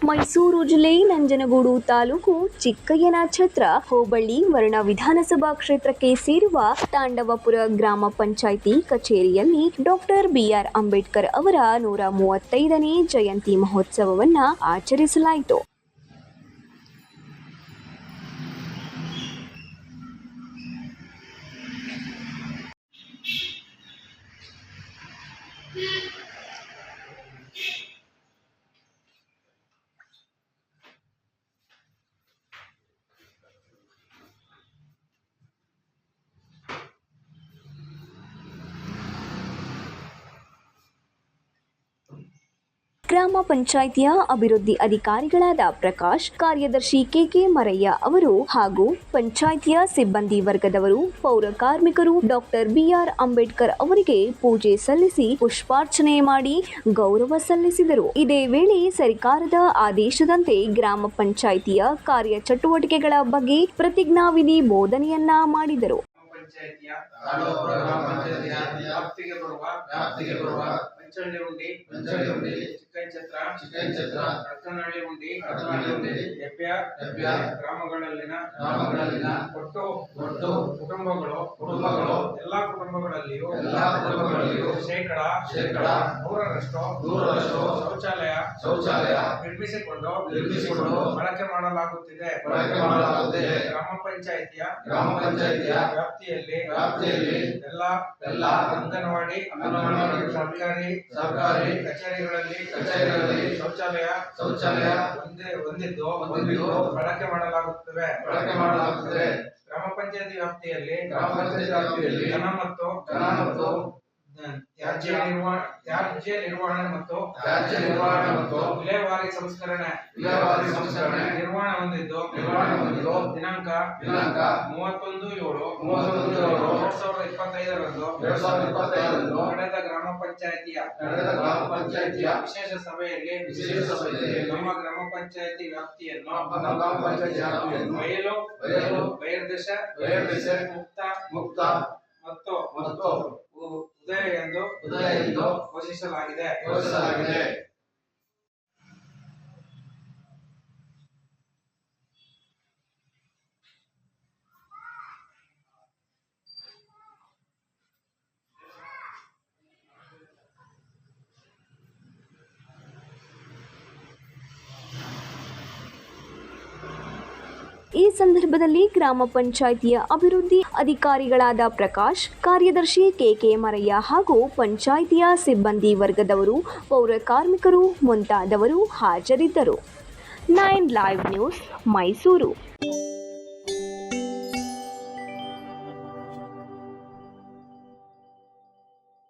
ಮೈಸೂರು ಜಿಲ್ಲೆ ನಂಜನಗೂಡು ತಾಲೂಕು ಚಿಕ್ಕಯ್ಯನಛತ್ರ ಹೋಬಳಿ ವರ್ಣ ವಿಧಾನಸಭಾ ಕ್ಷೇತ್ರಕ್ಕೆ ಸೇರುವ ತಾಂಡವಪುರ ಗ್ರಾಮ ಪಂಚಾಯಿತಿ ಕಚೇರಿಯಲ್ಲಿ ಡಾಕ್ಟರ್ ಬಿಆರ್ ಅಂಬೇಡ್ಕರ್ ಅವರ 135ನೇ ಜಯಂತಿ ಮಹೋತ್ಸವವನ್ನು ಆಚರಿಸಲಾಯಿತು. ಗ್ರಾಮ ಪಂಚಾಯಿತಿಯ ಅಭಿವೃದ್ಧಿ ಅಧಿಕಾರಿಗಳಾದ ಪ್ರಕಾಶ್, ಕಾರ್ಯದರ್ಶಿ ಕೆಕೆ ಮರಯ್ಯ ಅವರು ಹಾಗೂ ಪಂಚಾಯಿತಿಯ ಸಿಬ್ಬಂದಿ ವರ್ಗದವರು, ಪೌರ ಕಾರ್ಮಿಕರು ಡಾಕ್ಟರ್ ಬಿಆರ್ ಅಂಬೇಡ್ಕರ್ ಅವರಿಗೆ ಪೂಜೆ ಸಲ್ಲಿಸಿ ಪುಷ್ಪಾರ್ಚನೆ ಮಾಡಿ ಗೌರವ ಸಲ್ಲಿಸಿದರು. ಇದೇ ವೇಳೆ ಸರ್ಕಾರದ ಆದೇಶದಂತೆ ಗ್ರಾಮ ಪಂಚಾಯಿತಿಯ ಕಾರ್ಯಚಟುವಟಿಕೆಗಳ ಬಗ್ಗೆ ಪ್ರತಿಜ್ಞಾವಿಧಿ ಬೋಧನೆಯನ್ನ ಮಾಡಿದರು. ಪಂಚಳ್ಳಿ ಉಂಡಿ, ಚಿಕ್ಕಂಚತ್ರ, ರತ್ನಹಳ್ಳಿ ಉಂಡಿ, ಹೆಬ್ಬ್ಯಾರ್ ಗ್ರಾಮಗಳಲ್ಲಿನ ಒಟ್ಟು ಕುಟುಂಬಗಳು ಎಲ್ಲಾ ಕುಟುಂಬಗಳಲ್ಲಿಯೂ ಶೇಕಡ 100ರಷ್ಟು ಶೌಚಾಲಯ ನಿರ್ಮಿಸಿಕೊಂಡು ಬಳಕೆ ಮಾಡಲಾಗುತ್ತಿದೆ. ಗ್ರಾಮ ಪಂಚಾಯಿತಿಯ ವ್ಯಾಪ್ತಿಯಲ್ಲಿ ಎಲ್ಲ ಅಂಗನವಾಡಿ ಸರ್ಕಾರಿ ಕಚೇರಿಗಳಲ್ಲಿ ಶೌಚಾಲಯ ಹೊಂದಿದ್ದು ಬಳಕೆ ಮಾಡಲಾಗುತ್ತದೆ. ಗ್ರಾಮ ಪಂಚಾಯತಿ ವ್ಯಾಪ್ತಿಯಲ್ಲಿ ಜನ ಮತ್ತು ತ್ಯಾಜ್ಯ ನಿರ್ವಹಣೆ ಮತ್ತು ವಿಲೇವಾರಿ ಸಂಸ್ಕರಣೆ ನಿರ್ವಹಣೆ ಹೊಂದಿದ್ದು ದಿನಾಂಕ 31/7/2025 ನಡೆದ ಗ್ರಾಮ ಪಂಚಾಯಿತಿಯ ವಿಶೇಷ ಸಭೆಯಲ್ಲಿ ನಮ್ಮ ಗ್ರಾಮ ಪಂಚಾಯಿತಿ ವ್ಯಾಪ್ತಿಯನ್ನು ಬಯಲು ಮುಕ್ತ ಮತ್ತು ಉದಯ ಎಂದು ಘೋಷಿಸಲಾಗಿದೆ. ಈ ಸಂದರ್ಭದಲ್ಲಿ ಗ್ರಾಮ ಪಂಚಾಯಿತಿಯ ಅಭಿವೃದ್ಧಿ ಅಧಿಕಾರಿಗಳಾದ ಪ್ರಕಾಶ್, ಕಾರ್ಯದರ್ಶಿ ಕೆಕೆ ಮರಯ್ಯ ಹಾಗೂ ಪಂಚಾಯಿತಿಯ ಸಿಬ್ಬಂದಿ ವರ್ಗದವರು, ಪೌರ ಕಾರ್ಮಿಕರು ಮುಂತಾದವರು ಹಾಜರಿದ್ದರು. 9 ಲೈವ್ ನ್ಯೂಸ್, ಮೈಸೂರು.